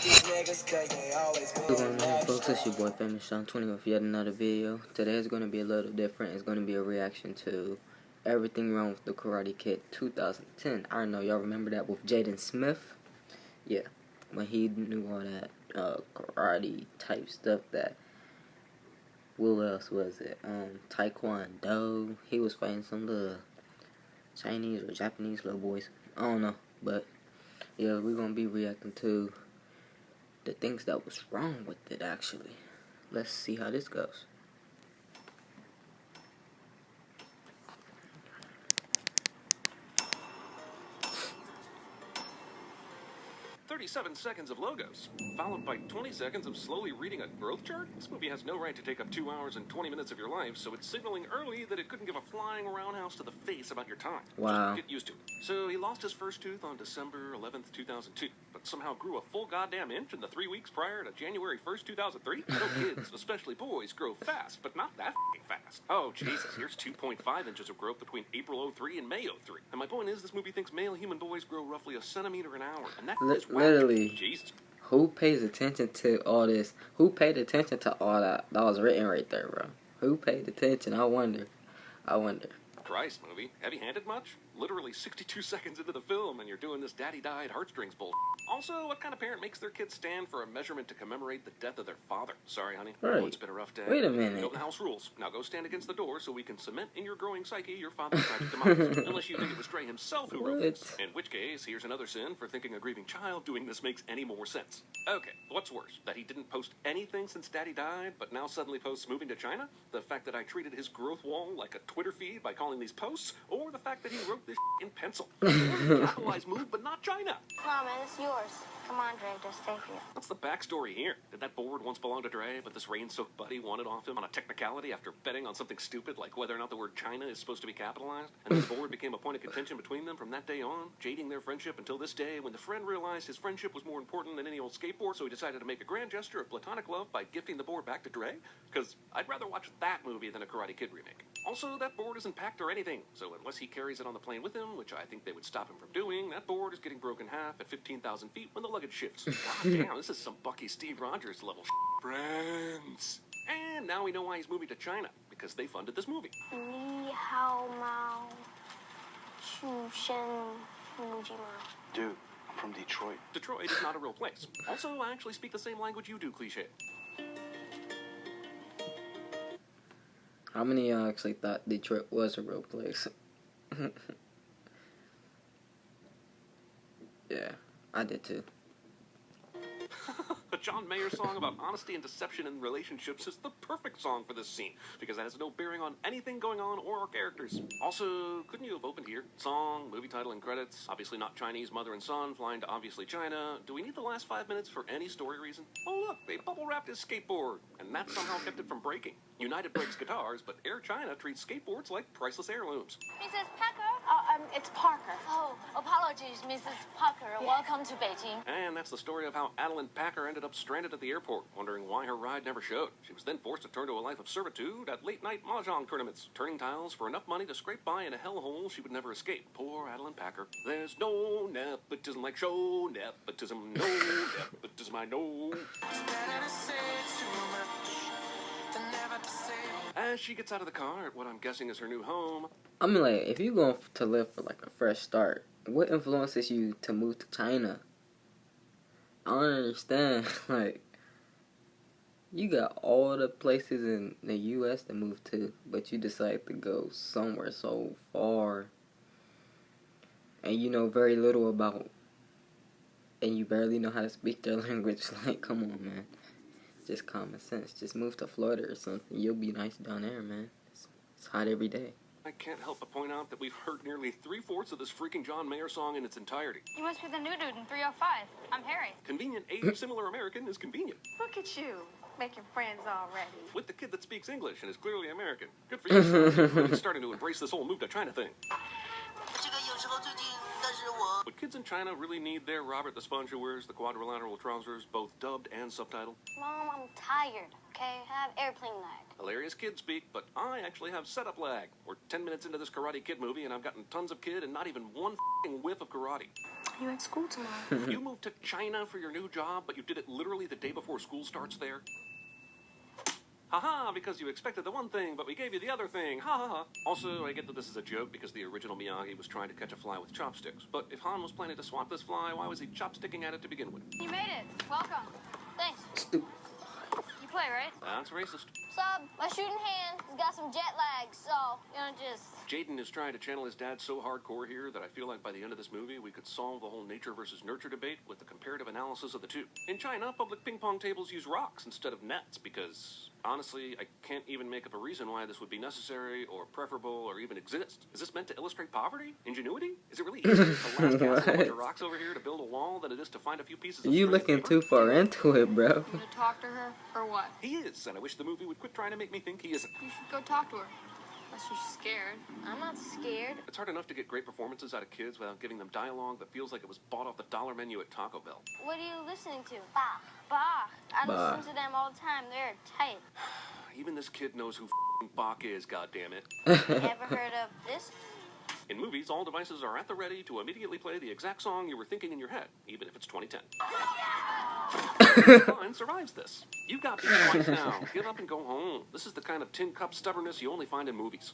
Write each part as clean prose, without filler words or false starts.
What's going on, folks? It's your boy Famous Sean 20 with yet another video. Today is going to be a little different. It's going to be a reaction to Everything Wrong with the Karate Kid 2010. I don't know, y'all remember that with Jaden Smith? Yeah, when he knew all that karate type stuff that, what else was it? Taekwondo. He was fighting some little Chinese or Japanese little boys. I don't know, but yeah, we're going to be reacting to the things that was wrong with it, actually. Let's see how this goes. 37 seconds of logos, followed by 20 seconds of slowly reading a growth chart? This movie has no right to take up 2 hours and 20 minutes of your life, so it's signaling early that it couldn't give a flying roundhouse to the face about your time. Wow. Just get used to it. So he lost his first tooth on December 11th, 2002, but somehow grew a full goddamn inch in the 3 weeks prior to January 1st, 2003? I know kids, especially boys, grow fast, but not that fast. Oh, Jesus, here's 2.5 inches of growth between April 03 and May 03. And my point is, this movie thinks male human boys grow roughly a centimeter an hour, and that is literally. Jesus. Who pays attention to all this? Who paid attention to all that was written right there, bro? Who paid attention? I wonder. Christ, movie. Heavy-handed much? Literally 62 seconds into the film, and you're doing this daddy died heartstrings bull. Also, what kind of parent makes their kids stand for a measurement to commemorate the death of their father? Sorry, honey. Right. Oh, it's been a rough day. Wait a minute. You know the house rules. Now go stand against the door so we can cement in your growing psyche your father's tragic demise. Unless you think it was Dre himself who wrote this. In which case, here's another sin for thinking a grieving child doing this makes any more sense. Okay, what's worse? That he didn't post anything since daddy died, but now suddenly posts moving to China? The fact that I treated his growth wall like a Twitter feed by calling these posts? Or the fact that he wrote this in pencil? Capitalized move, but not China. Come on, it's yours. Come on, Dre, just stay for you. What's the backstory here? Did that board once belong to Dre, but this rain-soaked buddy wanted off him on a technicality after betting on something stupid like whether or not the word China is supposed to be capitalized? And the board became a point of contention between them from that day on, jading their friendship until this day when the friend realized his friendship was more important than any old skateboard, so he decided to make a grand gesture of platonic love by gifting the board back to Dre? Because I'd rather watch that movie than a Karate Kid remake. Also, that board isn't packed or anything, so unless he carries it on the plane with him, which I think they would stop him from doing, that board is getting broken in half at 15,000 feet when the luggage shifts. God damn, this is some Bucky Steve Rogers level friends. And now we know why he's moving to China, because they funded this movie. Ni hao mao, chu shen muji mao. Dude, I'm from Detroit. Detroit is not a real place. Also, I actually speak the same language you do, cliche. How many of y'all actually thought Detroit was a real place? Yeah, I did too. A John Mayer song about honesty and deception in relationships is the perfect song for this scene, because it has no bearing on anything going on or our characters. Also, couldn't you have opened here? Song, movie title, and credits. Obviously not Chinese mother and son flying to obviously China. Do we need the last 5 minutes for any story reason? Oh look, they bubble wrapped his skateboard, and that somehow kept it from breaking. United breaks guitars, but Air China treats skateboards like priceless heirlooms. Mrs. Parker? It's Parker. Oh, apologies, Mrs. Parker. Yeah. Welcome to Beijing. And that's the story of how Adeline Packer ended up stranded at the airport, wondering why her ride never showed. She was then forced to turn to a life of servitude at late-night mahjong tournaments, turning tiles for enough money to scrape by in a hellhole she would never escape. Poor Adeline Packer. There's no nepotism like show nepotism. No nepotism, I know. As she gets out of the car at what I'm guessing is her new home. I mean, like, if you're going to live for, like, a fresh start, what influences you to move to China? I don't understand. Like, you got all the places in the U.S. to move to, but you decide to go somewhere so far, and you know very little about, and you barely know how to speak their language. Like, come on, man. Just common sense. Just move to Florida or something. You'll be nice down there, man. It's hot every day. I can't help but point out that we've heard nearly 3/4 of this freaking John Mayer song in its entirety. You must be the new dude in 305. I'm Harry. Convenient age-similar American is convenient. Look at you, making friends already. With the kid that speaks English and is clearly American. Good for you, son. You're really starting to embrace this whole move to China thing. Would kids in China really need their Robert the Sponge who wears the quadrilateral trousers, both dubbed and subtitled? Mom, I'm tired. okay? I have airplane lag. Hilarious kid speak, but I actually have setup lag. We're 10 minutes into this Karate Kid movie, and I've gotten tons of kid and not even one f***ing whiff of karate. You at school tomorrow? You moved to China for your new job, but you did it literally the day before school starts there? Haha, because you expected the one thing, but we gave you the other thing. Ha ha ha. Also, I get that this is a joke because the original Miyagi was trying to catch a fly with chopsticks. But if Han was planning to swat this fly, why was he chopsticking at it to begin with? You made it. Welcome. Thanks. Stupid. You play, right? That's racist. Sub, my shooting hand has got some jet lag, so, just... Jaden is trying to channel his dad so hardcore here that I feel like by the end of this movie, we could solve the whole nature versus nurture debate with the comparative analysis of the two. In China, public ping pong tables use rocks instead of nets because, honestly, I can't even make up a reason why this would be necessary or preferable or even exist. Is this meant to illustrate poverty? Ingenuity? Is it really easier to last cast a bunch of rocks over here to build a wall than it is to find a few pieces of You string looking paper? too far into it, bro. You gonna talk to her, or what? He is, and I wish the movie would quit trying to make me think he isn't. You should go talk to her. Unless you're scared. I'm not scared. It's hard enough to get great performances out of kids without giving them dialogue that feels like it was bought off the dollar menu at Taco Bell. What are you listening to? Bach. Bach. I Bach. listen to them all the time. They're tight. Even this kid knows who f***ing Bach is, goddammit. Ever heard of this? In movies, all devices are at the ready to immediately play the exact song you were thinking in your head, even if it's 2010. Fine survives this. You got me twice now. Get up and go home. This is the kind of tin cup stubbornness you only find in movies.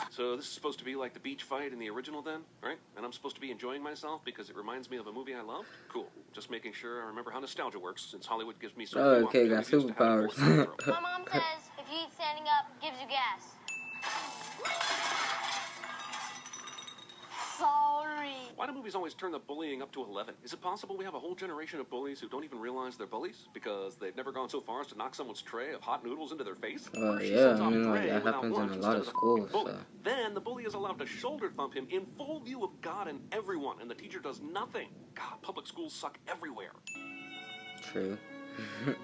So this is supposed to be like the beach fight in the original then, right? And I'm supposed to be enjoying myself because it reminds me of a movie I loved? Cool. Just making sure I remember how nostalgia works, since Hollywood gives me so Oh, few okay, got opportunities to have it superpowers. forced down my throat. My mom says if you eat standing up, it gives you gas. Sorry. Why do movies always turn the bullying up to 11? Is it possible we have a whole generation of bullies who don't even realize they're bullies because they've never gone so far as to knock someone's tray of hot noodles into their face? Well, Or she yeah, sends I off mean, like, Dre that without happens in lunch a instead lot of of the schools, fucking bully. so. Then the bully is allowed to shoulder thump him in full view of God and everyone, and the teacher does nothing. God, public schools suck everywhere. True. Okay.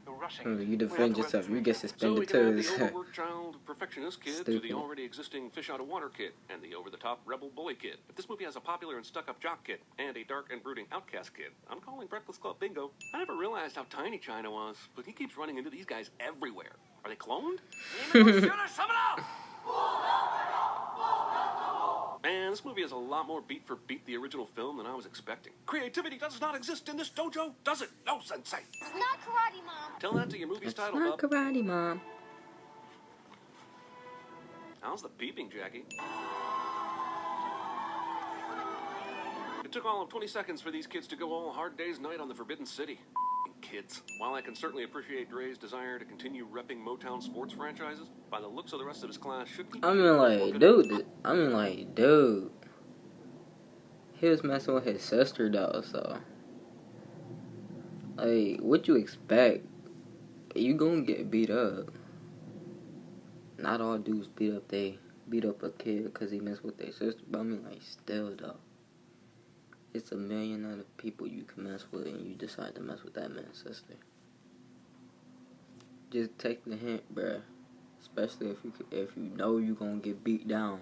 You're rushing. You defend yourself, you get So we suspended can have too. the overworked child perfectionist kid to Stupid. the already existing fish out of water kid and the over-the-top rebel bully kid. If this movie has a popular and stuck-up jock kid and a dark and brooding outcast kid, I'm calling Breakfast Club bingo. I never realized how tiny China was, but he keeps running into these guys everywhere. Are they cloned? Man, this movie has a lot more beat for beat the original film than I was expecting. Creativity does not exist in this dojo, does it? No, sensei. It's not karate, Mom. Tell that to your movie's It's title, not bub. karate, Mom. How's the beeping, Jackie? It took all of 20 seconds for these kids to go all hard day's night on the Forbidden City. Kids. While I can certainly appreciate Dre's desire to continue repping Motown sports franchises, by the looks of the rest of his class, should he? Dude. He was messing with his sister though, so. Like, what you expect? You gonna get beat up. Not all dudes beat up a kid because he messed with their sister, but I mean, like, still though. It's a million other people you can mess with, and you decide to mess with that man's sister. Just take the hint, bruh. Especially if you know you gonna get beat down,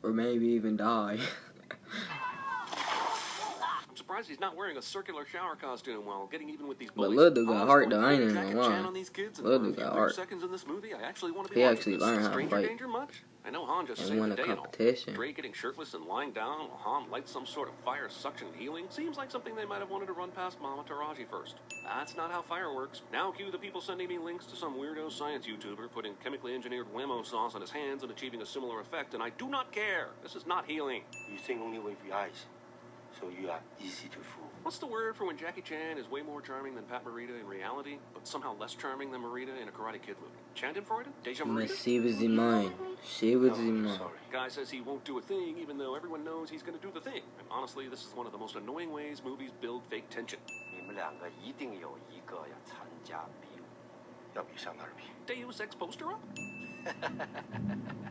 or maybe even die. I'm surprised he's not wearing a circular shower costume while getting even with these But bullies. Lil Dude got Honestly, heart though. I ain't when even Jackie gonna Chan lie. on these kids, and Lil for a Dude few got brief heart. seconds in this movie, I actually want to be He watching actually this. learned how to Stranger fight. danger much? I know Han just And saved won the a day and all. competition. Dre getting shirtless and lying down while Han lights some sort of fire suction healing seems like something they might have wanted to run past Mama Taraji first. That's not how fire works. Now cue the people sending me links to some weirdo science YouTuber putting chemically engineered whammo sauce on his hands and achieving a similar effect, and I do not care. This is not healing. You think only with your eyes, so you are easy to fool. What's the word for when Jackie Chan is way more charming than Pat Morita in reality, but somehow less charming than Morita in a Karate Kid movie? Schadenfreude? Deja Mas Morita? she was the mine. She was the No, mine. sorry. Guy says he won't do a thing even though everyone knows he's going to do the thing. And honestly, this is one of the most annoying ways movies build fake tension. 你们两个一定有一个要参加比武，要比上哪儿比？ Deus Ex Poster Up?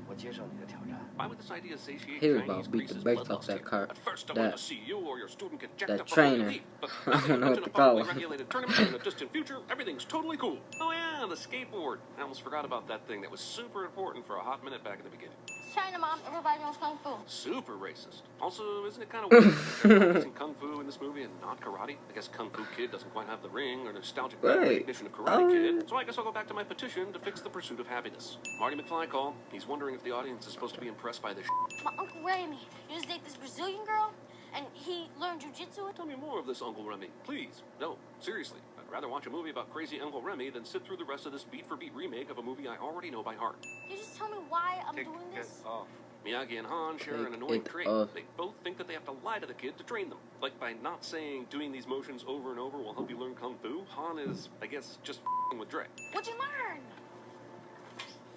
我接受你的挑战。 Why would this idea satiate He was Chinese about to beat the Greece's brakes off bloodlust that here? car. At first, I That- wanted to see you or your student get jacked that up for trainer. elite, but I now that don't know you're what in a to call publicly him. regulated tournament in the distant future, everything's totally cool. Oh yeah, the skateboard. I almost forgot about that thing that was super important for a hot minute back in the beginning. It's China, Mom. Everybody knows Kung Fu. Super racist. Also, isn't it kind of weird that they're practicing Kung Fu in this movie and not karate? I guess Kung Fu Kid doesn't quite have the ring or nostalgic recognition of Karate Kid, so I guess I'll go back to my petition to fix the pursuit of happiness. Marty McFly called. He's wondering if the audience is supposed to be impressed by this My Uncle Remy used to date this Brazilian girl, and he learned jujitsu. Tell me more of this Uncle Remy, please. No, seriously. I'd rather watch a movie about crazy Uncle Remy than sit through the rest of this beat-for-beat remake of a movie I already know by heart. Can you just tell me why I'm Take doing it this? off. Miyagi and Han share an Take annoying it trait. off. They both think that they have to lie to the kid to train them. Like by not saying doing these motions over and over will help you learn Kung Fu, Han is, I guess, just f***ing with Dre. What'd you learn?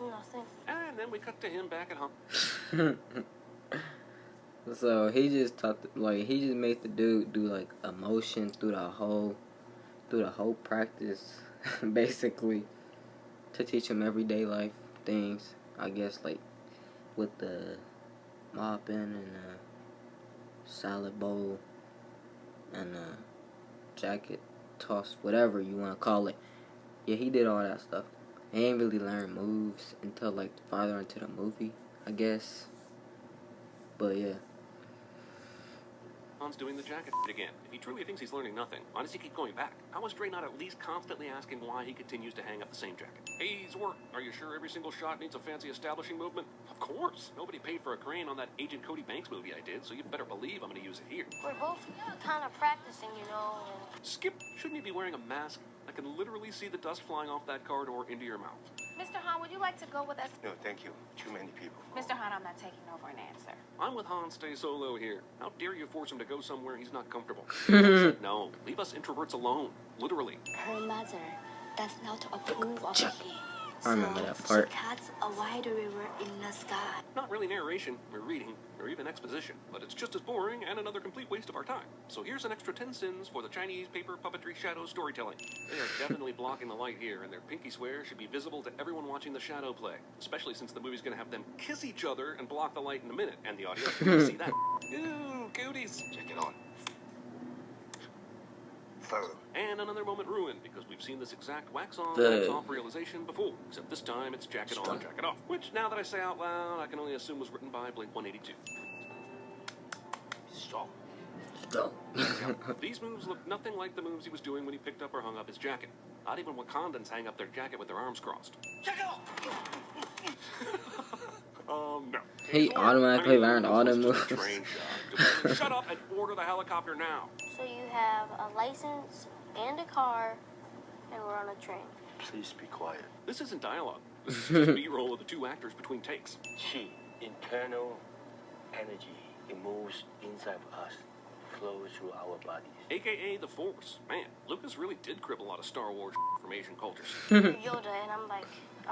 Nothing. And then we cut to him back at home. So he just he just made the dude do like emotion through the whole practice, basically, to teach him everyday life things. I guess like with the mopping and the salad bowl and the jacket toss, whatever you want to call it. Yeah, he did all that stuff. He ain't really learn moves until like farther into the movie, I guess. But yeah. Han's doing the jacket again. If he truly thinks he's learning nothing, why does he keep going back? How is Dre not at least constantly asking why he continues to hang up the same jacket? Hey, Zork, are you sure every single shot needs a fancy establishing movement? Of course. Nobody paid for a crane on that Agent Cody Banks movie I did, so you better believe I'm going to use it here. We're both kind of practicing, you know. And Skip, shouldn't you be wearing a mask? I can literally see the dust flying off that corridor into your mouth. Mr. Han, would you like to go with us? No, thank you. Too many people. Mr. Han, I'm not taking no for an answer. I'm with Han Stay Solo here. How dare you force him to go somewhere he's not comfortable? No, leave us introverts alone. Literally. her mother does not approve of him. I remember that part. She cuts a wide river in the sky. Not really narration, or reading, or even exposition, but it's just as boring and another complete waste of our time. So here's an extra 10 sins for the Chinese paper puppetry shadow storytelling. They are definitely blocking the light here, and their pinky swear should be visible to everyone watching the shadow play, especially since the movie's gonna have them kiss each other and block the light in a minute, and the audience can see that. Ooh, cooties! Check it on. Firm. And another moment ruined, because we've seen this exact wax on, The- wax off realization before, except this time it's jacket on, jacket off, which now that I say out loud, I can only assume was written by Blink-182. Strong. Go. These moves look nothing like the moves he was doing when he picked up or hung up his jacket. Not even Wakandans hang up their jacket with their arms crossed. Check it off! No. He automatically learned all the This was just a moves. train shot. Shut up and order the helicopter now. So you have a license and a car, and we're on a train. Please be quiet. This isn't dialogue. This is just B-roll of the two actors between takes. Qi, internal energy, it moves inside of us, flows through our bodies. AKA the Force. Man, Lucas really did crib a lot of Star Wars from Asian cultures. You're Yoda, and I'm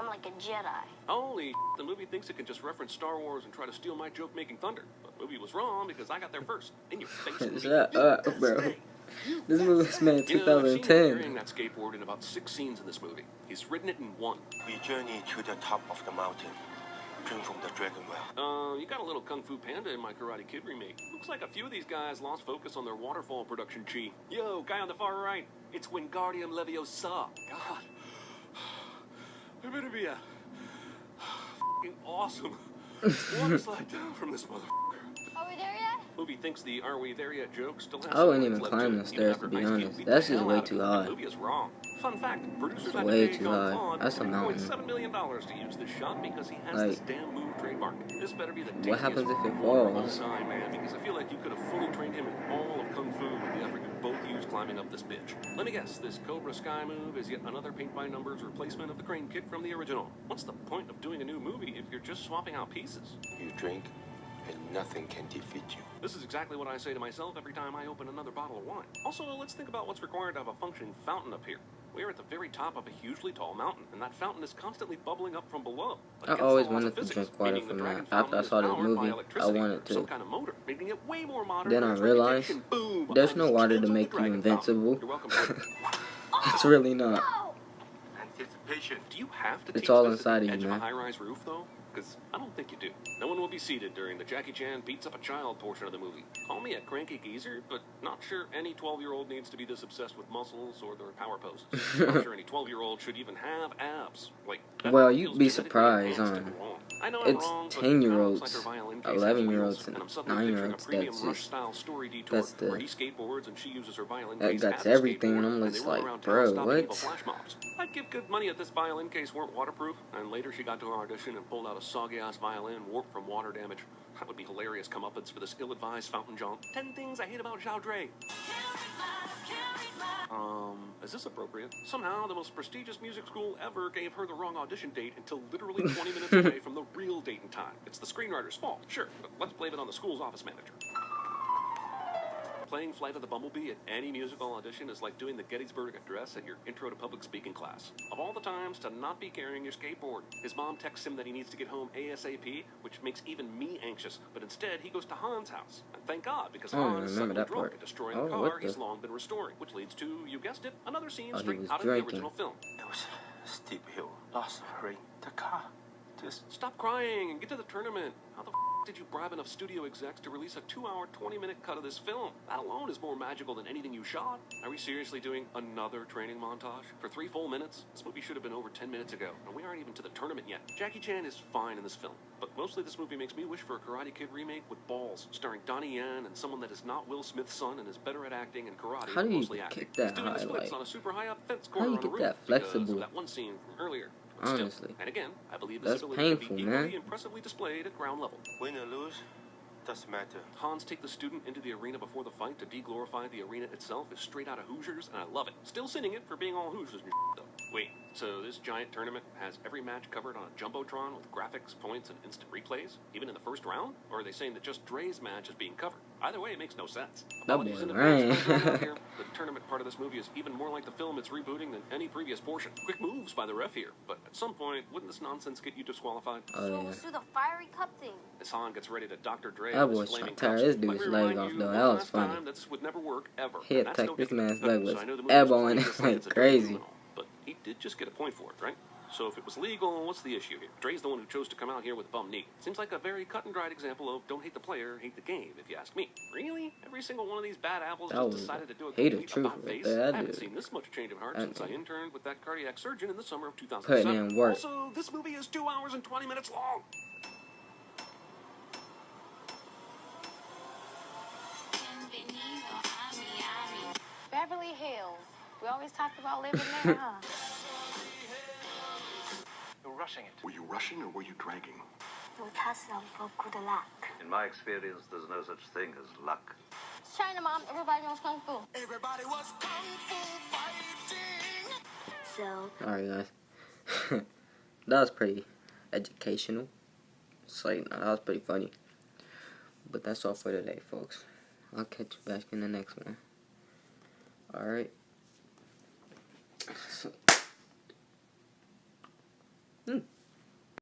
like a Jedi. Holy the movie thinks it can just reference Star Wars and try to steal my joke-making thunder. But the movie was wrong because I got there first. In your face, movie. Shut up, bro. This movie was made in You know, I've seen him carrying 2010. that skateboard in about 6 scenes in this movie. He's ridden it in 1. We journey to the top of the mountain, drink from the dragon well. You got a little Kung Fu Panda in my Karate Kid remake. Looks like a few of these guys lost focus on their waterfall production chi. Yo, guy on the far right, it's Wingardium Leviosa. God. There better be a f***ing awesome water slide down from this motherfucker. Are we there yet? Movie thinks the "Are we there yet?" joke still has I wouldn't some even legs climb left the to it, even stairs, after to be Ice Cube honest. beat That's the just hell way out of too it. high. The movie is wrong. Fun fact: producers had to way pay too John high. Vaughn That's a mountain. $1.7 million to use this shot because he has Like, this damn move trademark. This better be the what tastiest happens if it water of all falls? time, man, because I feel like you could have fully trained him in all of Kung Fu with the effort you both used climbing up this bitch. Let me guess, this Cobra Sky move is yet another paint-by-numbers replacement of the crane kick from the original. What's the point of doing a new movie if you're just swapping out pieces? You drink, and nothing can defeat you. This is exactly what I say to myself every time I open another bottle of wine. Also, let's think about what's required to have a functioning fountain up here. We're at the very top of a hugely tall mountain, and that fountain is constantly bubbling up from below. I against always the laws wanted of to physics, drink water meaning the from dragon that. After I fountain is saw this powered by movie, I electricity, wanted to. some kind of motor, making it way more modern Then than I its realized reputation. Boom, there's on no the water skins to of the make you dragon fountain. invincible. You're welcome. Buddy. It's really not. Oh! Anticipation. Do you have to It's teach all this inside at of the you, edge of man. a high-rise roof, though? Because I don't think you do. No one will be seated during the Jackie Chan beats up a child portion of the movie. Call me a cranky geezer, but not sure any 12-year-old needs to be this obsessed with muscles or their power poses. Not sure any 12-year-old should even have abs. Like, that Well, feels you'd be genetically surprised, enhanced huh? and wrong. I know I'm It's wrong, but 10-year-olds, looks like her violin case has 11-year-olds, wheels, and I'm suddenly picturing 9-year-olds. a premium That's rush just style story detour that's where the he skateboards and she uses her violin that case that's as a everything. skateboard, And I'm and they just roll like, around town bro, stopping evil what? flash mobs. I'd give good money if this violin case weren't waterproof, and later she got to her audition and pulled out a soggy-ass violin warped from water damage. That would be hilarious comeuppance for this ill-advised fountain junk. 10 things I hate about Zhao Dre. Is this appropriate? Somehow, the most prestigious music school ever gave her the wrong audition date until literally 20 minutes away from the real date and time. It's the screenwriter's fault, sure, but let's blame it on the school's office manager. Playing Flight of the Bumblebee at any musical audition is like doing the Gettysburg Address at your intro to public speaking class. Of all the times to not be carrying your skateboard. His mom texts him that he needs to get home ASAP, which makes even me anxious, but instead he goes to Han's house. And thank God, because I don't Han is remember suddenly that drunk part. and destroying Oh, the car what he's the- long been restoring, which leads to, you guessed it, another scene Oh, he straight was out of drinking. the original film. It was a steep hill, lots of rain. The car just Stop crying and get to the tournament. How the did you bribe enough studio execs to release a 2-hour, 20-minute cut of this film? That alone is more magical than anything you shot. Are we seriously doing another training montage? For 3 full minutes? This movie should have been over 10 minutes ago, and we aren't even to the tournament yet. Jackie Chan is fine in this film, but mostly this movie makes me wish for a Karate Kid remake with balls, starring Donnie Yen and someone that is not Will Smith's son and is better at acting and karate How do than you mostly acting. kick that He's doing the high, splits like- on a super high-up fence How corner you on a get roof that because of flexible? that one scene from earlier. But still, Honestly. and again, I believe this That's ability painful, can be equally man. impressively displayed at ground level. win or lose, doesn't matter. Hans take the student into the arena before the fight to de-glorify the arena itself is straight out of Hoosiers, and I love it. Still sinning it for being all Hoosiers and though. Wait, so this giant tournament has every match covered on a Jumbotron with graphics, points, and instant replays? Even in the first round? Or are they saying that just Dre's match is being covered? Either way, it makes no sense. That Apologies boy in advance for ran. throwing out here. The tournament part of this movie is even more like the film it's rebooting than any previous portion. Quick moves by the ref here, but at some point, wouldn't this nonsense get you disqualified? So Oh yeah. let's do the fiery cup thing. As Han gets ready to Dr. Dre That with boy his flaming shot tear cups, this let me dude's remind leg off, you though. one That was last funny. time that this would never work ever. He And that's attacked no this biggie. man's leg So with I know the movie was elbowing playing it this like it's a dirty crazy. criminal, but he did just get a point for it, right? So if it was legal, what's the issue here? Dre's the one who chose to come out here with a bum knee. Seems like a very cut and dried example of don't hate the player, hate the game, if you ask me. Really? Every single one of these bad apples That just was decided to do a hate of complete truth about right face? there, I that haven't dude. seen this much change of heart That since I dude. interned with that cardiac surgeon in the summer of 2007. Putting in work. Also, this movie is 2 hours and 20 minutes long. Beverly Hills. We always talked about living there, huh? You're rushing it. Were you rushing or were you dragging? We'll pass them for good luck. In my experience, there's no such thing as luck. It's China, Mom. Everybody knows Kung Fu. Everybody was kung fu fighting. So, Alright, guys. That was pretty educational. It's like, that was pretty funny. But that's all for today, folks. I'll catch you back in the next one. Alright. So,